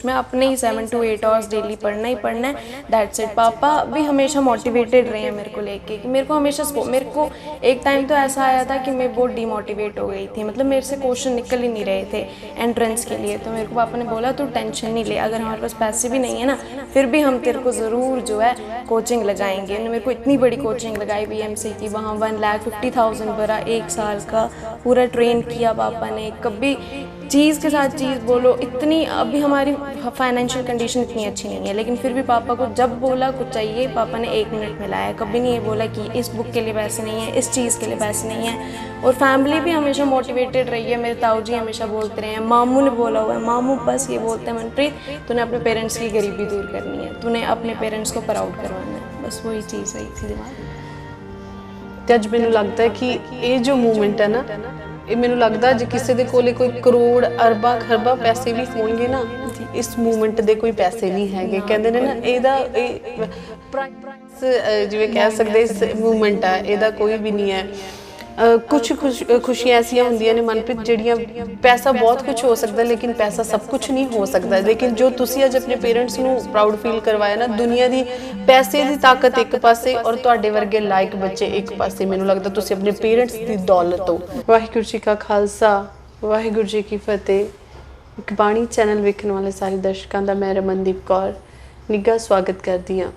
मैं अपने ही 7 to 8 hours daily पढ़ना ही पढ़ना है, दैट्स इट। पापा भी हमेशा मोटिवेटेड रहे हैं मेरे को लेके कि मेरे को हमेशा मेरे को एक टाइम तो ऐसा आया था कि मैं बहुत डिमोटिवेट हो गई थी, मतलब मेरे से क्वेश्चन निकल ही नहीं रहे थे एंट्रेंस के लिए। तो मेरे को पापा ने बोला तू टेंशन नहीं ले, अगर हमारे पास पैसे भी नहीं है ना फिर भी हम तेरे को ज़रूर जो है कोचिंग लगाएंगे। उन्होंने मेरे को इतनी बड़ी कोचिंग लगाई BMC की, वहाँ 1,50,000 भरा, 1 साल का पूरा ट्रेन किया पापा ने। कभी चीज़ के साथ चीज़ बोलो, इतनी अभी हमारी फाइनेंशियल कंडीशन इतनी अच्छी नहीं है, लेकिन फिर भी पापा को जब बोला कुछ चाहिए पापा ने 1 मिनट में लाया। कभी नहीं ये बोला कि इस बुक के लिए पैसे नहीं है, इस चीज़ के लिए पैसे नहीं है। और फैमिली भी हमेशा मोटिवेटेड रही है, मेरे ताऊ जी हमेशा बोलते रहे हैं, मामू ने बोला हुआ है, मामू बस ये बोलते हैं मनप्रीत तूने अपने पेरेंट्स की गरीबी दूर करनी है, तूने अपने पेरेंट्स को प्राउड करवाना है, बस वही चीज़ रही थी दिमाग। ਤੇ ਅੱਜ ਮੈਨੂੰ ਲੱਗਦਾ ਹੈ ਕਿ ਇਹ ਜੋ ਮੂਵਮੈਂਟ ਹੈ ਨਾ, ਇਹ ਮੈਨੂੰ ਲੱਗਦਾ ਜੇ ਕਿਸੇ ਦੇ ਕੋਲੇ ਕੋਈ ਕਰੋੜ ਅਰਬਾਂ ਖਰਬਾਂ ਪੈਸੇ ਵੀ ਹੋਣਗੇ ਨਾ, ਇਸ ਮੂਵਮੈਂਟ ਦੇ ਕੋਈ ਪੈਸੇ ਨਹੀਂ ਹੈਗੇ। ਕਹਿੰਦੇ ਨੇ ਨਾ ਇਹਦਾ ਜਿਵੇਂ ਕਹਿ ਸਕਦੇ ਇਸ ਮੂਵਮੈਂਟ ਆ ਇਹਦਾ ਕੋਈ ਵੀ ਨਹੀਂ ਹੈ। ਕੁਛ ਖੁਸ਼ੀਆਂ ਐਸੀਆਂ ਹੁੰਦੀਆਂ ਨੇ ਮਨਪ੍ਰੀਤ ਜਿਹੜੀਆਂ ਪੈਸਾ ਬਹੁਤ ਕੁਛ ਹੋ ਸਕਦਾ ਲੇਕਿਨ ਪੈਸਾ ਸਭ ਕੁਛ ਨਹੀਂ ਹੋ ਸਕਦਾ। ਲੇਕਿਨ ਜੋ ਤੁਸੀਂ ਅੱਜ ਆਪਣੇ ਪੇਰੈਂਟਸ ਨੂੰ ਪ੍ਰਾਊਡ ਫੀਲ ਕਰਵਾਇਆ ਨਾ, ਦੁਨੀਆ ਦੀ ਪੈਸੇ ਦੀ ਤਾਕਤ ਇੱਕ ਪਾਸੇ ਔਰ ਤੁਹਾਡੇ ਵਰਗੇ ਲਾਇਕ ਬੱਚੇ ਇੱਕ ਪਾਸੇ, ਮੈਨੂੰ ਲੱਗਦਾ ਤੁਸੀਂ ਆਪਣੇ ਪੇਰੈਂਟਸ ਦੀ ਦੌਲਤ ਹੋ। ਵਾਹਿਗੁਰੂ ਜੀ ਕਾ ਖਾਲਸਾ, ਵਾਹਿਗੁਰੂ ਜੀ ਕੀ ਫਤਿਹ। ਇੱਕ ਬਾਣੀ ਚੈਨਲ ਵੇਖਣ ਵਾਲੇ ਸਾਰੇ ਦਰਸ਼ਕਾਂ ਦਾ ਮੈਂ ਰਮਨਦੀਪ ਕੌਰ ਨਿੱਘਾ ਸਵਾਗਤ ਕਰਦੀ ਹਾਂ।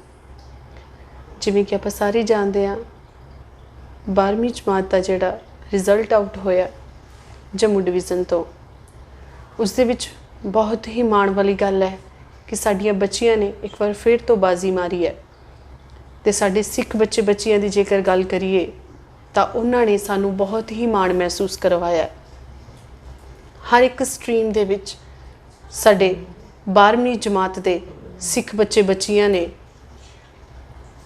ਜਿਵੇਂ ਕਿ ਆਪਾਂ ਸਾਰੇ ਜਾਣਦੇ ਹਾਂ 12ਵੀਂ ਜਮਾਤ ਦਾ ਜਿਹੜਾ ਰਿਜ਼ਲਟ ਆਊਟ ਹੋਇਆ ਜੰਮੂ ਡਿਵੀਜ਼ਨ ਤੋਂ, ਉਸ ਦੇ ਵਿੱਚ ਬਹੁਤ ਹੀ ਮਾਣ ਵਾਲੀ ਗੱਲ ਹੈ ਕਿ ਸਾਡੀਆਂ ਬੱਚੀਆਂ ਨੇ ਇੱਕ ਵਾਰ ਫਿਰ ਤੋਂ ਬਾਜ਼ੀ ਮਾਰੀ ਹੈ। ਅਤੇ ਸਾਡੇ ਸਿੱਖ ਬੱਚੇ ਬੱਚੀਆਂ ਦੀ ਜੇਕਰ ਗੱਲ ਕਰੀਏ ਤਾਂ ਉਹਨਾਂ ਨੇ ਸਾਨੂੰ ਬਹੁਤ ਹੀ ਮਾਣ ਮਹਿਸੂਸ ਕਰਵਾਇਆ। ਹਰ ਇੱਕ ਸਟਰੀਮ ਦੇ ਵਿੱਚ ਸਾਡੇ 12ਵੀਂ ਜਮਾਤ ਦੇ ਸਿੱਖ ਬੱਚੇ ਬੱਚੀਆਂ ਨੇ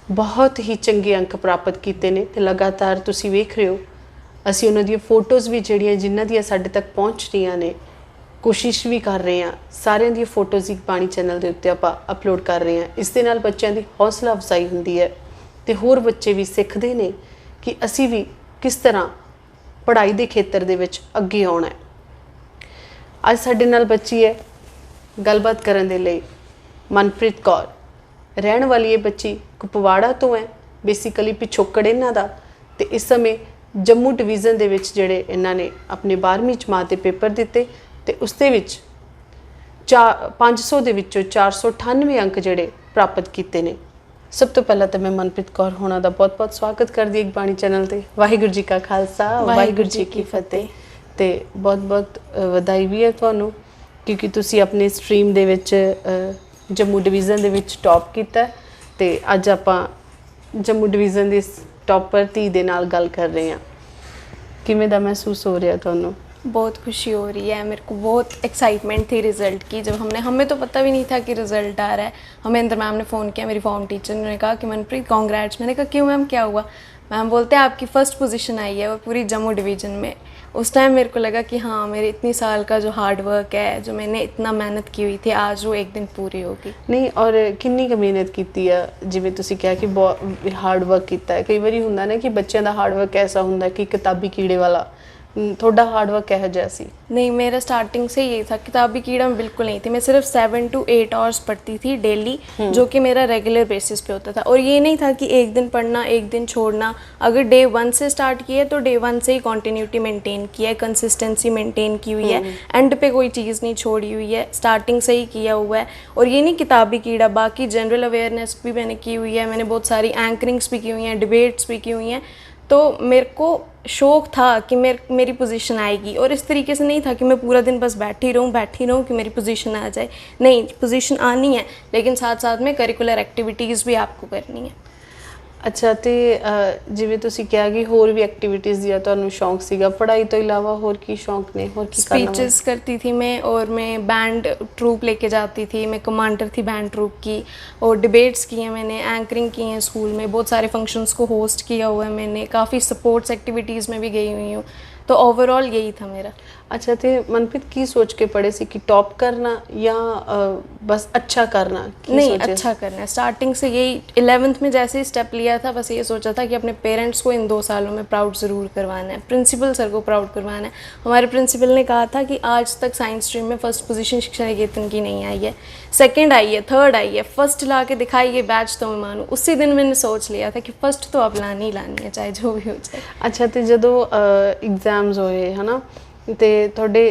ਬਹੁਤ ਹੀ ਚੰਗੇ ਅੰਕ ਪ੍ਰਾਪਤ ਕੀਤੇ ਨੇ। ਅਤੇ ਲਗਾਤਾਰ ਤੁਸੀਂ ਵੇਖ ਰਹੇ ਹੋ ਅਸੀਂ ਉਹਨਾਂ ਦੀਆਂ ਫੋਟੋਜ਼ ਵੀ ਜਿਹੜੀਆਂ ਜਿਨ੍ਹਾਂ ਦੀਆਂ ਸਾਡੇ ਤੱਕ ਪਹੁੰਚ ਰਹੀਆਂ ਨੇ, ਕੋਸ਼ਿਸ਼ ਵੀ ਕਰ ਰਹੇ ਹਾਂ ਸਾਰਿਆਂ ਦੀਆਂ ਫੋਟੋਜ਼ ਇੱਕ ਬਾਣੀ ਚੈਨਲ ਦੇ ਉੱਤੇ ਆਪਾਂ ਅਪਲੋਡ ਕਰ ਰਹੇ ਹਾਂ। ਇਸ ਦੇ ਨਾਲ ਬੱਚਿਆਂ ਦੀ ਹੌਸਲਾ ਅਫਜ਼ਾਈ ਹੁੰਦੀ ਹੈ ਅਤੇ ਹੋਰ ਬੱਚੇ ਵੀ ਸਿੱਖਦੇ ਨੇ ਕਿ ਅਸੀਂ ਵੀ ਕਿਸ ਤਰ੍ਹਾਂ ਪੜ੍ਹਾਈ ਦੇ ਖੇਤਰ ਦੇ ਵਿੱਚ ਅੱਗੇ ਆਉਣਾ ਹੈ। ਅੱਜ ਸਾਡੇ ਨਾਲ ਬੱਚੀ ਹੈ ਗੱਲਬਾਤ ਕਰਨ ਦੇ ਲਈ ਮਨਪ੍ਰੀਤ ਕੌਰ। ਰਹਿਣ ਵਾਲੀ ਇਹ ਬੱਚੀ ਕੁਪਵਾੜਾ ਤੋਂ ਹੈ, ਬੇਸਿਕਲੀ ਪਿਛੋਕੜ ਇਹਨਾਂ ਦਾ। ਅਤੇ ਇਸ ਸਮੇਂ ਜੰਮੂ ਡਿਵੀਜ਼ਨ ਦੇ ਵਿੱਚ ਜਿਹੜੇ ਇਹਨਾਂ ਨੇ ਆਪਣੇ 12ਵੀਂ ਜਮਾਤ ਦੇ ਪੇਪਰ ਦਿੱਤੇ ਅਤੇ ਉਸ ਦੇ ਵਿੱਚ 500 ਦੇ ਵਿੱਚੋਂ 498 ਅੰਕ ਜਿਹੜੇ ਪ੍ਰਾਪਤ ਕੀਤੇ ਨੇ। ਸਭ ਤੋਂ ਪਹਿਲਾਂ ਤਾਂ ਮੈਂ ਮਨਪ੍ਰੀਤ ਕੌਰ ਹੋਣਾ ਦਾ ਬਹੁਤ ਬਹੁਤ ਸਵਾਗਤ ਕਰਦੀ ਇੱਕ ਬਾਣੀ ਚੈਨਲ 'ਤੇ। ਵਾਹਿਗੁਰੂ ਜੀ ਕਾ ਖਾਲਸਾ, ਵਾਹਿਗੁਰੂ ਜੀ ਕੀ ਫਤਿਹ। ਅਤੇ ਬਹੁਤ ਬਹੁਤ ਵਧਾਈ ਵੀ ਹੈ ਤੁਹਾਨੂੰ ਕਿਉਂਕਿ ਤੁਸੀਂ ਆਪਣੇ ਸਟਰੀਮ ਦੇ ਵਿੱਚ ਜੰਮੂ ਡਿਵੀਜ਼ਨ ਦੇ ਵਿੱਚ ਟੌਪ ਕੀਤਾ। ਅਤੇ ਅੱਜ ਆਪਾਂ ਜੰਮੂ ਡਿਵੀਜ਼ਨ ਦੀ टॉपर धी दे नाल गल कर रहे हैं। किवें दा महसूस हो रहा तुहानूं? बहुत खुशी हो रही है, मेरे को बहुत एक्साइटमेंट थी रिज़ल्ट की। जब हमें तो पता भी नहीं था कि रिज़ल्ट आ रहा है। हमेंद्र मैम ने फ़ोन किया, मेरी फॉर्म टीचर ने कहा कि मनप्रीत कॉन्ग्रेट्स। मैंने कहा क्यों मैम, क्या हुआ? मैम बोलते हैं आपकी फ़र्स्ट पोजीशन आई है और पूरी जम्मू डिवीज़न में। उस टाइम मेरे को लगा कि हाँ मेरे इतनी साल का जो हार्ड वर्क है, जो मैंने इतना मेहनत की हुई थी, आज वो एक दिन पूरी होगी। नहीं और कितनी क मेहनत की है जिवें तुसीं कहा कि बहुत हार्ड वर्क किया है। कई बार हुंदा ना कि बच्चों का हार्ड वर्क ऐसा हुंदा कि किताबी कीड़े वाला। थोड़ा हार्ड वर्क किहो जिहा सी? नहीं, मेरा स्टार्टिंग से यही था, किताबी कीड़ा में बिल्कुल नहीं थी। मैं सिर्फ 7 to 8 आवर्स पढ़ती थी डेली, जो कि मेरा रेगुलर बेसिस पे होता था। और ये नहीं था कि एक दिन पढ़ना एक दिन छोड़ना। अगर डे 1 से स्टार्ट किया तो डे 1 से ही कॉन्टीन्यूटी मेंटेन किया है, कंसिस्टेंसी मेंटेन की हुई है, एंड पे कोई चीज़ नहीं छोड़ी हुई है, स्टार्टिंग से ही किया हुआ है। और ये नहीं किताबी कीड़ा, बाकी जनरल अवेयरनेस भी मैंने की हुई है, मैंने बहुत सारी एंकरिंग्स भी की हुई हैं, डिबेट्स भी की हुई हैं। तो मेरे को शौक़ था कि मेरी पोजीशन आएगी। और इस तरीके से नहीं था कि मैं पूरा दिन बस बैठी रहूँ कि मेरी पोजीशन आ जाए। नहीं, पोजीशन आनी है लेकिन साथ साथ में करिकुलर एक्टिविटीज़ भी आपको करनी है। अच्छा, तो जिवें तुसीं कहा कि होर भी एक्टिविटीज़ दा तुहानूं शौक सीगा, पढ़ाई तो इलावा होर की शौक ने? होर की स्पीचेस करती थी मैं, और मैं बैंड ट्रूप लेके जाती थी, मैं कमांडर थी बैंड ट्रूप की। और डिबेट्स की हैं मैंने, एंकरिंग की हैं स्कूल में, बहुत सारे फंक्शंस को होस्ट किया हुआ है मैंने, काफ़ी स्पोर्ट्स एक्टिविटीज़ में भी गई हुई हूँ। तो ओवरऑल यही था मेरा। अच्छा, तो मनप्रीत की सोच के पढ़े सी कि टॉप करना या बस अच्छा करना? नहीं, अच्छा करना है। स्टार्टिंग से यही 11th में जैसे ही स्टेप लिया था, बस ये सोचा था कि अपने पेरेंट्स को इन 2 सालों में प्राउड ज़रूर करवाना है, प्रिंसिपल सर को प्राउड करवाना है। हमारे प्रिंसिपल ने कहा था कि आज तक साइंस स्ट्रीम में फर्स्ट पोजीशन शिक्षा निकेतन की नहीं आई है, सेकंड आई है, थर्ड आई है, फर्स्ट ला के दिखाई ये बैच तो मैं मानूँ। उसी दिन मैंने सोच लिया था कि फर्स्ट तो अब लानी ही लानी है, चाहे जो भी हो जाए। अच्छा, तो ਜਦੋਂ एग्जाम्स होए है ना ਤੇ ਤੁਹਾਡੇ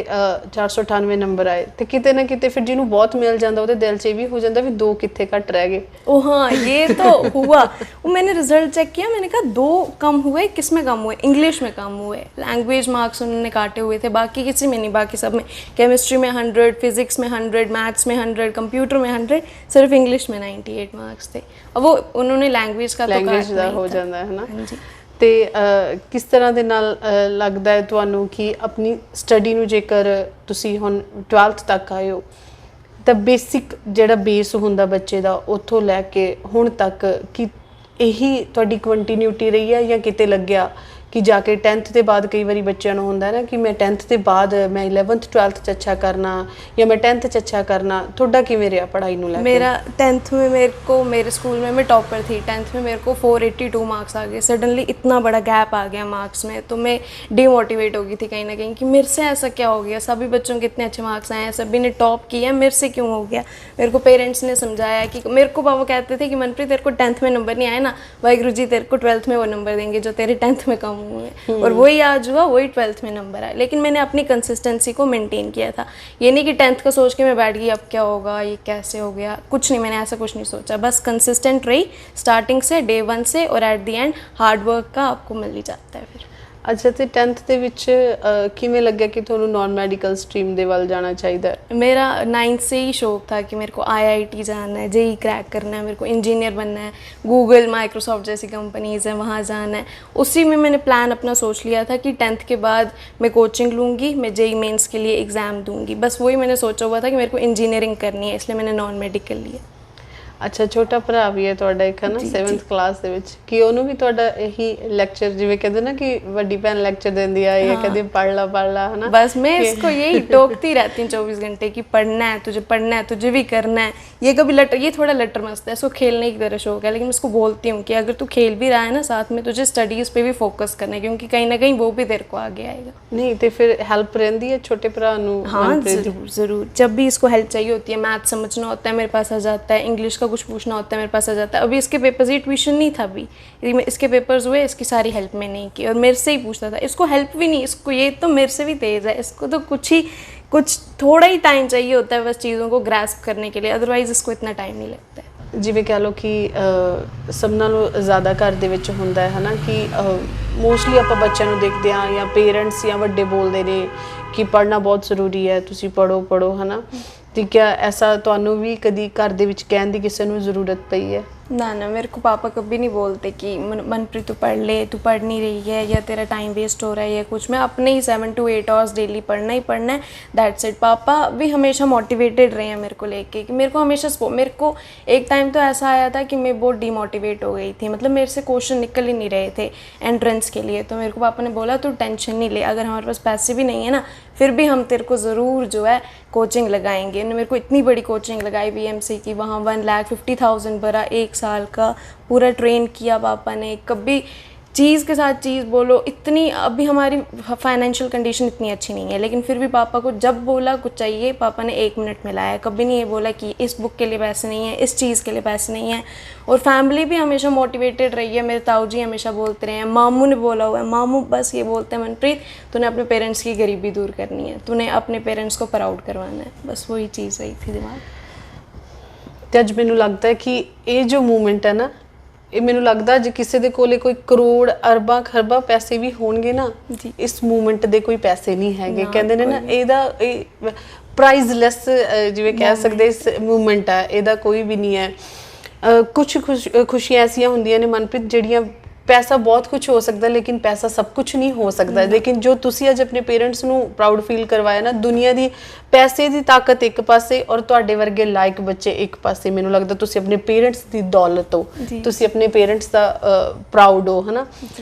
498 ਨੰਬਰ ਆਏ ਤੇ ਕਿਤੇ ਨਾ ਕਿਤੇ ਫਿਰ ਜਿਹਨੂੰ ਬਹੁਤ ਮਿਲ ਜਾਂਦਾ ਉਹਦੇ ਦਿਲ 'ਚ ਇਹ ਵੀ ਹੋ ਜਾਂਦਾ ਵੀ 2 ਕਿੱਥੇ ਘੱਟ ਰਹਿ ਗਏ। ओ हाँ, ये तो हुआ। वो मैंने रिजल्ट चेक किया, मैंने कहा 2 कम हुए, किस में कम हुए? इंग्लिश में कम हुए। लैंग्वेज मार्क्स उन्होंने काटे हुए थे, बाकी किसी में नहीं, बाकी सब में। केमिस्ट्री में 100, फिजिक्स में 100, मैथ्स में 100, कंप्यूटर में 100, सिर्फ इंग्लिश में 98 मार्क्स थे। अब वो उन्होंने लैंग्वेज का तो लैंग्वेज काटना ਦਾ ही ਹੋ था। ਜਾਂਦਾ ਹੈ ਨਾ। हाँ जी। ਤੇ ਕਿਸ ਤਰ੍ਹਾਂ ਦੇ ਨਾਲ ਲੱਗਦਾ ਹੈ ਤੁਹਾਨੂੰ ਕਿ ਆਪਣੀ ਸਟੱਡੀ ਨੂੰ ਜੇਕਰ ਤੁਸੀਂ ਹੁਣ 12th ਤੱਕ ਆਏ ਹੋ ਤਾਂ ਬੇਸਿਕ ਜਿਹੜਾ ਬੇਸ ਹੁੰਦਾ ਬੱਚੇ ਦਾ ਉੱਥੋਂ ਲੈ ਕੇ ਹੁਣ ਤੱਕ ਕਿ ਇਹੀ ਤੁਹਾਡੀ ਕੰਟੀਨਿਊਟੀ ਰਹੀ ਹੈ ਜਾਂ ਕਿਤੇ ਲੱਗਿਆ ਕਿ ਜਾ ਕੇ 10th ਦੇ ਬਾਅਦ ਕਈ ਵਾਰੀ ਬੱਚਿਆਂ ਨੂੰ ਹੁੰਦਾ ਨਾ कि मैं 10th ਦੇ ਬਾਅਦ मैं 11th 12th 'ਚ अच्छा करना या मैं 10th 'ਚ अच्छा करना? ਤੁਹਾਡਾ ਕਿਵੇਂ ਰਿਹਾ ਪੜ੍ਹਾਈ ਨੂੰ ਲੈ ਕੇ? मेरा 10th में मेरे स्कूल में मैं टॉपर थी। 10th में मेरे को 482 मार्क्स आ गए। सडनली इतना बड़ा गैप आ गया मार्क्स में, तो मैं डिमोटिवेट हो गई थी कहीं ना कहीं कि मेरे से ऐसा क्या हो गया, सभी बच्चों के इतने अच्छे मार्क्स आए हैं, सभी ने टॉप किया, मेरे से क्यों हो गया? मेरे को पेरेंट्स ने समझाया कि मेरे को पापा कहते थे कि मनप्रीत तेरे को 10th में नंबर नहीं आए ना, वाहिगुरु जी तेरे को 12th में वो नंबर देंगे जो तेरे 10th में कम हुए। और वही आज हुआ, वही 12th में नंबर आया। लेकिन मैंने अपनी कंसिस्टेंसी को मेंटेन किया था। ये नहीं कि 10th का सोच के मैं बैठ गई अब क्या होगा, ये कैसे हो गया, कुछ नहीं, मैंने ऐसा कुछ नहीं सोचा। बस कंसिस्टेंट रही स्टार्टिंग से, डे 1 से, और at the end hard work का आपको मिल ही जाता है फिर। ਅੱਛਾ, ਤੇ 10th ਦੇ ਵਿੱਚ ਕਿਵੇਂ ਲੱਗਿਆ ਕਿ ਤੁਹਾਨੂੰ ਨॉन ਮੈਡੀਕਲ ਸਟਰੀਮ ਦੇ ਵੱਲ ਜਾਣਾ ਚਾਹੀਦਾ ਹੈ? मेरा 9th से ही शौक था कि मेरे को IIT जाना है, JEE क्रैक करना है, मेरे को इंजीनियर बनना है, गूगल, माइक्रोसॉफ्ट जैसी कंपनीज़ हैं वहाँ जाना है। उसी में मैंने प्लान अपना सोच लिया था कि 10th के बाद मैं कोचिंग लूँगी, मैं JEE मेंस के लिए एग्ज़ाम दूँगी। बस वही मैंने सोचा हुआ था कि मेरे को इंजीनियरिंग करनी है, इसलिए मैंने नॉन मेडिकल लिया। ਅੱਛਾ, ਛੋਟਾ ਭਰਾ ਵੀ ਹੈ ਤੁਹਾਡਾ ਇੱਕ ਹੈ ਨਾ 7th ਕਲਾਸ ਦੇ ਵਿੱਚ, ਕਿ ਉਹਨੂੰ ਵੀ ਤੁਹਾਡਾ ਇਹੀ ਲੈਕਚਰ, ਜਿਵੇਂ ਕਹਿੰਦੇ ਨਾ ਕਿ ਵੱਡੀ ਭੈਣ ਲੈਕਚਰ ਦਿੰਦੀ ਆ ਜਾਂ ਕਹਿੰਦੇ ਪੜ੍ਹ ਲਾ है ना? बस मैं इसको यही टोकती रहती हूँ 24 घंटे कि पढ़ना है, तुझे भी करना है। ये कभी ये थोड़ा लटर मस्त है, इसको खेलने की तरह शौक है, लेकिन मैं इसको बोलती हूँ कि अगर तू खेल भी रहा है ना साथ में, तुझे स्टडीज़ पे भी फोकस करना है, क्योंकि कहीं ना कहीं वो भी तेरे को आगे आएगा। नहीं तो फिर हेल्प रहती है छोटे भरा नू? हाँ, ज़रूर। जब भी इसको हेल्प चाहिए होती है, मैथ समझना होता है मेरे पास आ जाता है, इंग्लिश का कुछ पूछना होता है मेरे पास आ जाता है। अभी इसके पेपर्स ही, ट्यूशन नहीं था अभी, इसके पेपर्स हुए, इसकी सारी हेल्प मैंने ही की और मेरे से ही पूछता था। इसको हेल्प भी नहीं, इसको ये तो मेरे से भी तेज़ है, इसको तो कुछ थोड़ा ही टाइम चाहिए होता है बस चीज़ों को ग्रैस्प करने के लिए, अदरवाइज़ इसको इतना टाइम नहीं लगता है। ਜਿਵੇਂ ਕਹਿ ਲਓ ਕਿ ਸਭ ਨਾਲੋਂ ਜ਼ਿਆਦਾ ਘਰ ਦੇ ਵਿੱਚ ਹੁੰਦਾ ਹੈ ਨਾ ਕਿ ਮੋਸਟਲੀ ਆਪਾਂ ਬੱਚਿਆਂ ਨੂੰ ਦੇਖਦੇ ਹਾਂ ਜਾਂ ਪੇਰੈਂਟਸ ਜਾਂ ਵੱਡੇ ਬੋਲਦੇ ਨੇ ਕਿ ਪੜ੍ਹਨਾ ਬਹੁਤ ਜ਼ਰੂਰੀ ਹੈ, ਤੁਸੀਂ ਪੜ੍ਹੋ ਹੈ ਨਾ। ਤੇ ਕਿਆ ਐਸਾ ਤੁਹਾਨੂੰ ਵੀ ਕਦੀ ਘਰ ਦੇ ਵਿੱਚ ਕਹਿਣ ਦੀ ਕਿਸੇ ਨੂੰ ਜ਼ਰੂਰਤ ਪਈ ਹੈ? ना, मेरे को पापा कभी नहीं बोलते कि मनप्रीत तू पढ़ ले, तू पढ़ नहीं रही है, या तेरा टाइम वेस्ट हो रहा है या कुछ। मैं अपने ही 7 to 8 आवर्स डेली पढ़ना ही पढ़ना है, दैट्स इट। पापा भी हमेशा मोटिवेटेड रहे हैं मेरे को लेके कि मेरे को हमेशा मेरे को एक टाइम तो ऐसा आया था कि मैं बहुत डिमोटिवेट हो गई थी, मतलब मेरे से क्वेश्चन निकल ही नहीं रहे थे एंट्रेंस के लिए। तो मेरे को पापा ने बोला तू टेंशन नहीं ले, अगर हमारे पास पैसे भी नहीं है ना, फिर भी हम तेरे को ज़रूर जो है कोचिंग लगाएंगे। उन्होंने मेरे को इतनी बड़ी कोचिंग लगाई BMC की, वहाँ 1,50,000 भरा, 1 साल का पूरा ट्रेन किया पापा ने। कभी चीज़ के साथ चीज़ बोलो, इतनी अभी हमारी फाइनेंशियल कंडीशन इतनी अच्छी नहीं है, लेकिन फिर भी पापा को जब बोला कुछ चाहिए, पापा ने 1 मिनट में लाया। कभी नहीं ये बोला कि इस बुक के लिए पैसे नहीं है, इस चीज़ के लिए पैसे नहीं है। और फैमिली भी हमेशा मोटिवेटेड रही है। मेरे ताऊ जी हमेशा बोलते रहे हैं, मामू ने बोला हुआ है, मामू बस ये बोलते हैं मनप्रीत तूने अपने पेरेंट्स की गरीबी दूर करनी है, तूने अपने पेरेंट्स को प्राउड करवाना है। बस वही चीज़ रही थी दिमाग। ਤੇ ਅੱਜ ਮੈਨੂੰ ਲੱਗਦਾ ਹੈ ਕਿ ਇਹ ਜੋ ਮੂਵਮੈਂਟ ਹੈ ਨਾ, ਇਹ ਮੈਨੂੰ ਲੱਗਦਾ ਜੇ ਕਿਸੇ ਦੇ ਕੋਲੇ ਕੋਈ ਕਰੋੜ ਅਰਬਾਂ ਖਰਬਾਂ ਪੈਸੇ ਵੀ ਹੋਣਗੇ ਨਾ, ਇਸ ਮੂਵਮੈਂਟ ਦੇ ਕੋਈ ਪੈਸੇ ਨਹੀਂ ਹੈਗੇ। ਕਹਿੰਦੇ ਨੇ ਨਾ ਇਹਦਾ ਇਹ ਪ੍ਰਾਈਜ਼ਲੈਸ ਜਿਵੇਂ ਕਹਿ ਸਕਦੇ ਇਸ ਮੂਵਮੈਂਟ ਹੈ, ਇਹਦਾ ਕੋਈ ਵੀ ਨਹੀਂ ਹੈ। ਕੁਝ ਖੁਸ਼ੀਆਂ ਐਸੀਆਂ ਹੁੰਦੀਆਂ ਨੇ ਮਨਪ੍ਰੀਤ ਜਿਹੜੀਆਂ पैसा बहुत कुछ हो सकता है, लेकिन पैसा सब कुछ नहीं हो सकता। लेकिन जो तुसी अज अपने पेरेंट्स नू प्राउड फील करवाया ना, दुनिया दी पैसे दी ताकत एक पासे और तुहाडे वर्गे लायक बच्चे एक पासे। मैनूं लगदा तुसी अपने पेरेंट्स दी दौलत हो, तुसी अपने पेरेंट्स दा प्राउड हो, है ना।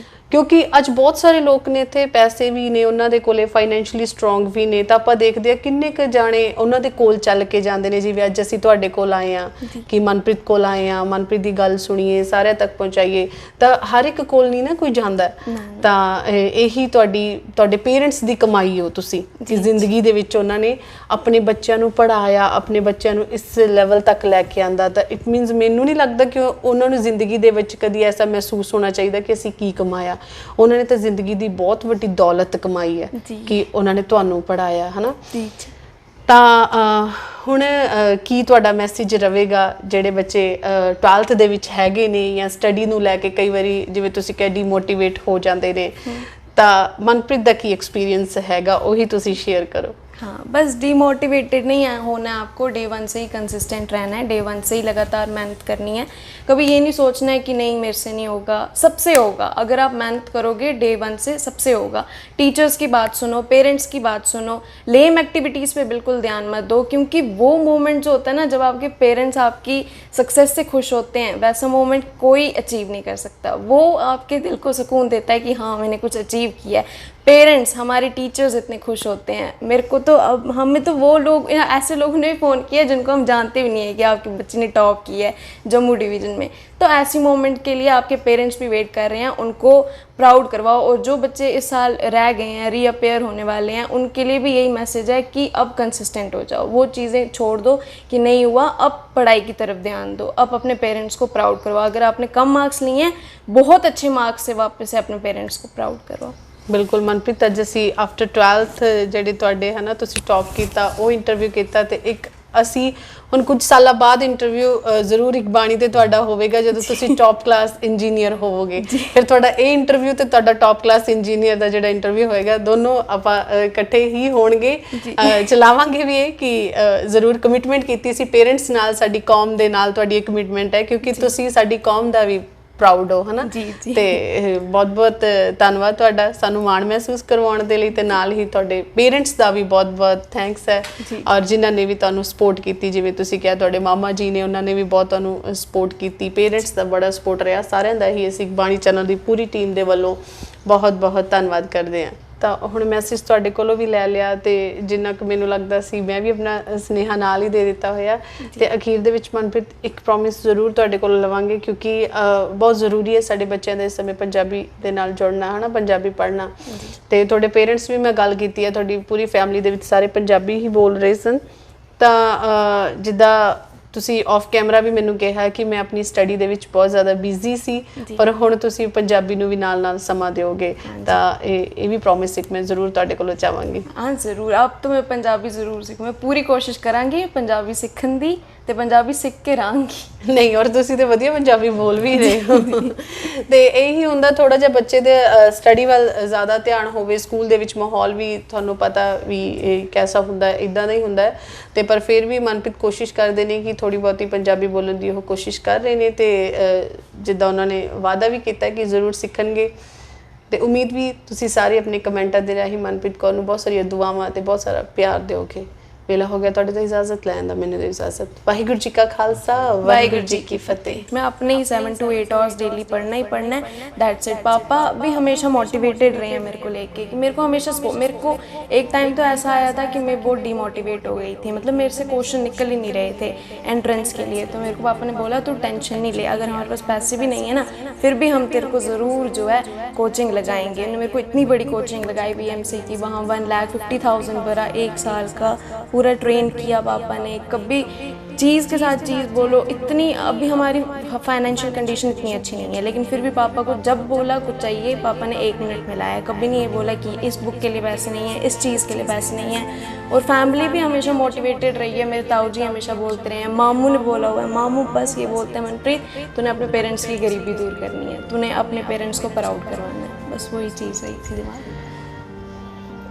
ਕਿਉਂਕਿ ਅੱਜ ਬਹੁਤ ਸਾਰੇ ਲੋਕ ਨੇ ਇੱਥੇ, ਪੈਸੇ ਵੀ ਨੇ ਉਹਨਾਂ ਦੇ ਕੋਲੇ, ਫਾਈਨੈਂਸ਼ੀਅਲੀ ਸਟਰੋਂਗ ਵੀ ਨੇ, ਤਾਂ ਆਪਾਂ ਦੇਖਦੇ ਆ ਕਿੰਨੇ ਕੁ ਜਾਣੇ ਉਹਨਾਂ ਦੇ ਕੋਲ ਚੱਲ ਕੇ ਜਾਂਦੇ ਨੇ। ਜਿਵੇਂ ਅੱਜ ਅਸੀਂ ਤੁਹਾਡੇ ਕੋਲ ਆਏ ਆ ਕਿ ਮਨਪ੍ਰੀਤ ਕੋਲ ਆਏ ਆ, ਮਨਪ੍ਰੀਤ ਦੀ ਗੱਲ ਸੁਣੀਏ, ਸਾਰਿਆਂ ਤੱਕ ਪਹੁੰਚਾਈਏ, ਤਾਂ ਹਰ ਇੱਕ ਕੋਲ ਨਹੀਂ ਨਾ ਕੋਈ ਜਾਂਦਾ। ਤਾਂ ਇਹੀ ਤੁਹਾਡੇ ਪੇਰੈਂਟਸ ਦੀ ਕਮਾਈ ਹੋ ਤੁਸੀਂ ਕਿ ਜ਼ਿੰਦਗੀ ਦੇ ਵਿੱਚ ਉਹਨਾਂ ਨੇ ਆਪਣੇ ਬੱਚਿਆਂ ਨੂੰ ਪੜ੍ਹਾਇਆ, ਆਪਣੇ ਬੱਚਿਆਂ ਨੂੰ ਇਸ ਲੈਵਲ ਤੱਕ ਲੈ ਕੇ ਆਂਦਾ। ਤਾਂ ਇਟ ਮੀਨਸ ਮੈਨੂੰ ਨਹੀਂ ਲੱਗਦਾ ਕਿ ਉਹਨਾਂ ਨੂੰ ਜ਼ਿੰਦਗੀ ਦੇ ਵਿੱਚ ਕਦੀ ਐਸਾ ਮਹਿਸੂਸ ਹੋਣਾ ਚਾਹੀਦਾ ਕਿ ਅਸੀਂ ਕੀ ਕਮਾਇਆ। ਉਹਨਾਂ ਨੇ ਤਾਂ ਜ਼ਿੰਦਗੀ ਦੀ ਬਹੁਤ ਵੱਡੀ ਦੌਲਤ ਕਮਾਈ ਹੈ ਕਿ ਉਹਨਾਂ ਨੇ ਤੁਹਾਨੂੰ ਪੜ੍ਹਾਇਆ, ਹੈ ਨਾ। ਤਾਂ ਹੁਣ ਕੀ ਤੁਹਾਡਾ ਮੈਸੇਜ ਰਹੇਗਾ ਜਿਹੜੇ ਬੱਚੇ 12th ਦੇ ਵਿੱਚ ਹੈਗੇ ਨੇ ਜਾਂ ਸਟੱਡੀ ਨੂੰ ਲੈ ਕੇ ਕਈ ਵਾਰੀ ਜਿਵੇਂ ਤੁਸੀਂ ਕਿਹਾ ਡੀਮੋਟੀਵੇਟ ਹੋ ਜਾਂਦੇ ਨੇ, ਤਾਂ ਮਨਪ੍ਰੀਤ ਦਾ ਕੀ ਐਕਸਪੀਰੀਅੰਸ ਹੈਗਾ ਉਹੀ ਤੁਸੀਂ ਸ਼ੇਅਰ ਕਰੋ। हाँ, बस डीमोटिवेटेड नहीं है होना है आपको, डे 1 से ही कंसिस्टेंट रहना है, डे 1 से ही लगातार मेहनत करनी है। कभी ये नहीं सोचना है कि नहीं मेरे से नहीं होगा, सबसे होगा। अगर आप मेहनत करोगे डे 1 से सबसे होगा। टीचर्स की बात सुनो, पेरेंट्स की बात सुनो, लेम एक्टिविटीज़ पे बिल्कुल ध्यान मत दो, क्योंकि वो मोमेंट जो होता है ना जब आपके पेरेंट्स आपकी सक्सेस से खुश होते हैं, वैसा मोमेंट कोई अचीव नहीं कर सकता। वो आपके दिल को सुकून देता है कि हाँ मैंने कुछ अचीव किया है। पेरेंट्स, हमारे टीचर्स इतने खुश होते हैं। मेरे को तो अब हमें तो वो लोग, ऐसे लोगों ने भी फ़ोन किया जिनको हम जानते भी नहीं है कि आपके बच्चे ने टॉप किया है जम्मू डिवीज़न में। तो ऐसी मोमेंट के लिए आपके पेरेंट्स भी वेट कर रहे हैं, उनको प्राउड करवाओ। और जो बच्चे इस साल रह गए हैं, रीअपेयर होने वाले हैं, उनके लिए भी यही मैसेज है कि अब कंसिस्टेंट हो जाओ, वो चीज़ें छोड़ दो कि नहीं हुआ, अब पढ़ाई की तरफ ध्यान दो, अब अपने पेरेंट्स को प्राउड करवाओ। अगर आपने कम मार्क्स लिए हैं, बहुत अच्छे मार्क्स से वापस से अपने पेरेंट्स को प्राउड करो। बिल्कुल मनप्रीत, अज असी आफ्टर 12th ਜਿਹੜੇ ਤੁਹਾਡੇ ਹੈ ਨਾ ਤੁਸੀਂ ਟੌਪ ਕੀਤਾ, ਉਹ ਇੰਟਰਵਿਊ ਕੀਤਾ, ਤੇ ਇੱਕ ਅਸੀਂ ਹੁਣ ਕੁਝ ਸਾਲਾਂ ਬਾਅਦ ਇੰਟਰਵਿਊ ਜ਼ਰੂਰ ਇੱਕ ਬਾਣੀ ਤੇ ਤੁਹਾਡਾ ਹੋਵੇਗਾ ਜਦੋਂ ਤੁਸੀਂ ਟੌਪ ਕਲਾਸ ਇੰਜੀਨੀਅਰ ਹੋਵੋਗੇ। ਫਿਰ ਤੁਹਾਡਾ ਇਹ ਇੰਟਰਵਿਊ ਤੇ ਤੁਹਾਡਾ ਟੌਪ ਕਲਾਸ ਇੰਜੀਨੀਅਰ ਦਾ ਜਿਹੜਾ ਇੰਟਰਵਿਊ ਹੋਏਗਾ, ਦੋਨੋਂ ਆਪਾਂ ਇਕੱਠੇ ਹੀ ਹੋਣਗੇ। ਚਲਾਵਾਂਗੇ ਵੀ ਇਹ ਕਿ ਜ਼ਰੂਰ ਕਮਿਟਮੈਂਟ ਕੀਤੀ ਸੀ ਪੇਰੈਂਟਸ ਨਾਲ, ਸਾਡੀ ਕੌਮ ਦੇ ਨਾਲ ਤੁਹਾਡੀ ਇੱਕ ਕਮਿਟਮੈਂਟ ਹੈ, ਕਿਉਂਕਿ ਤੁਸੀਂ ਸਾਡੀ ਕੌਮ ਦਾ ਵੀ ਪ੍ਰਾਊਡ ਹੋ, ਹੈ ਨਾ। ਤੇ ਬਹੁਤ ਬਹੁਤ ਧੰਨਵਾਦ ਤੁਹਾਡਾ ਸਾਨੂੰ ਮਾਣ ਮਹਿਸੂਸ ਕਰਵਾਉਣ ਦੇ ਲਈ, ਤੇ ਨਾਲ ਹੀ ਤੁਹਾਡੇ ਪੇਰੈਂਟਸ ਦਾ ਵੀ ਬਹੁਤ ਬਹੁਤ ਥੈਂਕਸ ਹੈ, ਔਰ ਜਿਨ੍ਹਾਂ ਨੇ ਵੀ ਤੁਹਾਨੂੰ ਸਪੋਰਟ ਕੀਤੀ। ਜਿਵੇਂ ਤੁਸੀਂ ਕਿਹਾ ਤੁਹਾਡੇ ਮਾਮਾ ਜੀ ਨੇ, ਉਹਨਾਂ ਨੇ ਵੀ ਬਹੁਤ ਤੁਹਾਨੂੰ ਸਪੋਰਟ ਕੀਤੀ। ਪੇਰੈਂਟਸ ਦਾ ਬੜਾ ਸਪੋਰਟ ਰਿਹਾ, ਸਾਰਿਆਂ ਦਾ ਹੀ ਅਸੀਂ ਬਾਣੀ ਚੈਨਲ ਦੀ ਪੂਰੀ ਟੀਮ ਦੇ ਵੱਲੋਂ ਬਹੁਤ ਬਹੁਤ ਧੰਨਵਾਦ ਕਰਦੇ ਹਾਂ। ਤਾਂ ਹੁਣ ਮੈਸੇਜ ਤੁਹਾਡੇ ਕੋਲੋਂ ਵੀ ਲੈ ਲਿਆ, ਤੇ ਜਿੰਨਾ ਕੁ ਮੈਨੂੰ ਲੱਗਦਾ ਸੀ ਮੈਂ ਵੀ ਆਪਣਾ ਸੁਨੇਹਾ ਨਾਲ ਹੀ ਦੇ ਦਿੱਤਾ ਹੋਇਆ। ਤੇ ਅਖੀਰ ਦੇ ਵਿੱਚ ਮਨਪ੍ਰੀਤ ਇੱਕ ਪ੍ਰੋਮਿਸ ਜ਼ਰੂਰ ਤੁਹਾਡੇ ਕੋਲੋਂ ਲਵਾਂਗੇ, ਕਿਉਂਕਿ ਬਹੁਤ ਜ਼ਰੂਰੀ ਹੈ ਸਾਡੇ ਬੱਚਿਆਂ ਦੇ ਇਸ ਸਮੇਂ ਪੰਜਾਬੀ ਦੇ ਨਾਲ ਜੁੜਨਾ, ਹੈ ਨਾ, ਪੰਜਾਬੀ ਪੜ੍ਹਨਾ। ਤੇ ਤੁਹਾਡੇ ਪੇਰੈਂਟਸ ਵੀ ਮੈਂ ਗੱਲ ਕੀਤੀ ਹੈ, ਤੁਹਾਡੀ ਪੂਰੀ ਫੈਮਿਲੀ ਦੇ ਵਿੱਚ ਸਾਰੇ ਪੰਜਾਬੀ ਹੀ ਬੋਲ ਰਹੇ ਸਨ। ਤਾਂ ਜਿੱਦਾਂ ਤੁਸੀਂ ਆਫ ਕੈਮਰਾ ਵੀ ਮੈਨੂੰ ਕਿਹਾ ਕਿ ਮੈਂ ਆਪਣੀ ਸਟੱਡੀ ਦੇ ਵਿੱਚ ਬਹੁਤ ਜ਼ਿਆਦਾ ਬਿਜ਼ੀ ਸੀ, ਪਰ ਹੁਣ ਤੁਸੀਂ ਪੰਜਾਬੀ ਨੂੰ ਵੀ ਨਾਲ ਨਾਲ ਸਮਾਂ ਦਿਓਗੇ। ਤਾਂ ਇਹ ਵੀ ਪ੍ਰੋਮਿਸ ਇੱਕ ਮੈਂ ਜ਼ਰੂਰ ਤੁਹਾਡੇ ਕੋਲੋਂ ਚਾਹਾਂਗੀ। हाँ जरूर, अब तो मैं पंजाबी ज़रूर सीखूँ, मैं पूरी कोशिश करांगी पंजाबी सीखण दी, ਤੇ ਪੰਜਾਬੀ ਸਿੱਖ ਕੇ ਰਹਾਂਗੀ। ਨਹੀਂ, ਔਰ ਤੁਸੀਂ ਤੇ ਵਧੀਆ ਪੰਜਾਬੀ ਬੋਲ ਵੀ ਰਹੇ ਹੋ। ਤੇ ਇਹੀ ਹੁੰਦਾ, ਥੋੜਾ ਜਿਹਾ ਬੱਚੇ ਦੇ ਸਟੱਡੀ ਵੱਲ ਜ਼ਿਆਦਾ ਧਿਆਨ ਹੋਵੇ। ਸਕੂਲ ਦੇ ਵਿੱਚ ਮਾਹੌਲ ਵੀ ਤੁਹਾਨੂੰ ਪਤਾ ਵੀ ਇਹ ਕੈਸਾ ਹੁੰਦਾ, ਇਦਾਂ ਦਾ ਹੀ ਹੁੰਦਾ। ਤੇ ਪਰ ਫਿਰ ਵੀ ਮਨਪ੍ਰੀਤ ਕੋਸ਼ਿਸ਼ ਕਰਦੇ ਨੇ ਕਿ ਥੋੜੀ ਬਹੁਤੀ ਪੰਜਾਬੀ ਬੋਲਣ ਦੀ ਉਹ ਕੋਸ਼ਿਸ਼ ਕਰ ਰਹੇ ਨੇ, ਤੇ ਜਿੱਦਾਂ ਉਹਨਾਂ ਨੇ ਵਾਅਦਾ ਵੀ ਕੀਤਾ ਕਿ ਜ਼ਰੂਰ ਸਿੱਖਣਗੇ। ਤੇ ਉਮੀਦ ਵੀ ਤੁਸੀਂ ਸਾਰੇ ਆਪਣੇ ਕਮੈਂਟਾਂ ਦੇ ਰਾਹੀਂ ਮਨਪ੍ਰੀਤ ਕੌਰ ਨੂੰ ਬਹੁਤ ਸਾਰੀਆਂ ਦੁਆਵਾਂ ਤੇ ਬਹੁਤ ਸਾਰਾ ਪਿਆਰ ਦਿਓਗੇ। ਵੇਲਾ ਹੋ ਗਿਆ ਤੁਹਾਡੇ ਤੋਂ ਇਜਾਜ਼ਤ ਲੈਣ ਦਾ, ਮੈਨੂੰ ਦਿਓ ਇਜਾਜ਼ਤ। ਵਾਹਿਗੁਰੂ ਜੀ ਕਾ ਖਾਲਸਾ, ਵਾਹਿਗੁਰੂ ਜੀ ਕੀ ਫਤਿਹ। मैं अपने ही 7 to 8 आवर्स डेली पढ़ना ही पढ़ना है, दैट्स इट। पापा भी हमेशा मोटिवेटेड रहे हैं मेरे को लेके, कि मेरे को हमेशा मेरे को एक टाइम तो ऐसा आया था कि मैं बहुत डीमोटिवेट हो गई थी, मतलब मेरे से क्वेश्चन निकल ही नहीं रहे थे एंट्रेंस के लिए। तो मेरे को पापा ने बोला तू टेंशन नहीं ले, अगर हमारे पास पैसे भी नहीं है ना, फिर भी हम तेरे को ज़रूर जो है कोचिंग लगाएंगे। उन्होंने मेरे को इतनी बड़ी कोचिंग लगाई BMC की, वहाँ 1,50,000 भरा, 1 साल का पूरा ट्रेन किया पापा ने। कभी चीज़ के साथ चीज़ बोलो, इतनी अभी हमारी फाइनेंशियल कंडीशन इतनी अच्छी नहीं है, लेकिन फिर भी पापा को जब बोला कुछ चाहिए, पापा ने 1 मिनट में लाया। कभी नहीं ये बोला कि इस बुक के लिए पैसे नहीं है, इस चीज़ के लिए पैसे नहीं है। और फैमिली भी हमेशा मोटिवेटेड रही है। मेरे ताऊ जी हमेशा बोलते रहे हैं, मामू ने बोला हुआ है, मामू बस ये बोलते हैं मनप्रीत तूने अपने पेरेंट्स की गरीबी दूर करनी है, तूने अपने पेरेंट्स को प्राउड करवाना है, बस वही चीज़ रही थी दिमाग में।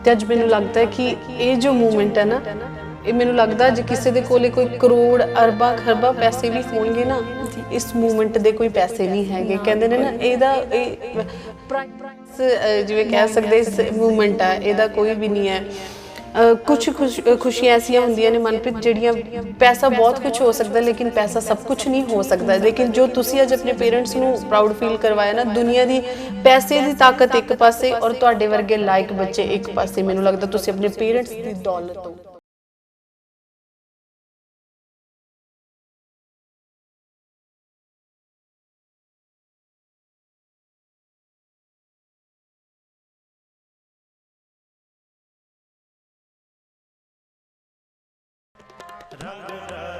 ਤੇ ਅੱਜ ਮੈਨੂੰ ਲੱਗਦਾ ਹੈ ਕਿ ਇਹ ਜੋ ਮੂਵਮੈਂਟ ਹੈ ਨਾ, ਇਹ ਮੈਨੂੰ ਲੱਗਦਾ ਜੇ ਕਿਸੇ ਦੇ ਕੋਲੇ ਕੋਈ ਕਰੋੜ ਅਰਬਾਂ ਖਰਬਾਂ ਪੈਸੇ ਵੀ ਹੋਣਗੇ ਨਾ, ਇਸ ਮੂਵਮੈਂਟ ਦੇ ਕੋਈ ਪੈਸੇ ਨਹੀਂ ਹੈਗੇ। ਕਹਿੰਦੇ ਨੇ ਨਾ, ਇਹਦਾ ਜਿਵੇਂ ਕਹਿ ਸਕਦੇ ਇਸ ਮੂਵਮੈਂਟ ਆ, ਇਹਦਾ ਕੋਈ ਵੀ ਨਹੀਂ ਹੈ। ਕੁਝ ਖੁਸ਼ੀਆਂ ਐਸੀਆਂ ਹੁੰਦੀਆਂ ਨੇ ਮਨਪ੍ਰੀਤ ਜਿਹੜੀਆਂ ਪੈਸਾ ਬਹੁਤ ਕੁਝ ਹੋ ਸਕਦਾ ਲੇਕਿਨ ਪੈਸਾ ਸਭ ਕੁਝ ਨਹੀਂ ਹੋ ਸਕਦਾ। ਲੇਕਿਨ ਜੋ ਤੁਸੀਂ ਅੱਜ ਆਪਣੇ ਪੇਰੈਂਟਸ ਨੂੰ ਪ੍ਰਾਊਡ ਫੀਲ ਕਰਵਾਇਆ ਨਾ, ਦੁਨੀਆ ਦੀ ਪੈਸੇ ਦੀ ਤਾਕਤ ਇੱਕ ਪਾਸੇ ਔਰ ਤੁਹਾਡੇ ਵਰਗੇ ਲਾਇਕ ਬੱਚੇ ਇੱਕ ਪਾਸੇ, ਮੈਨੂੰ ਲੱਗਦਾ ਤੁਸੀਂ ਆਪਣੇ ਪੇਰੈਂਟਸ ਦੀ ਦੌਲਤ ਹੋ। रंग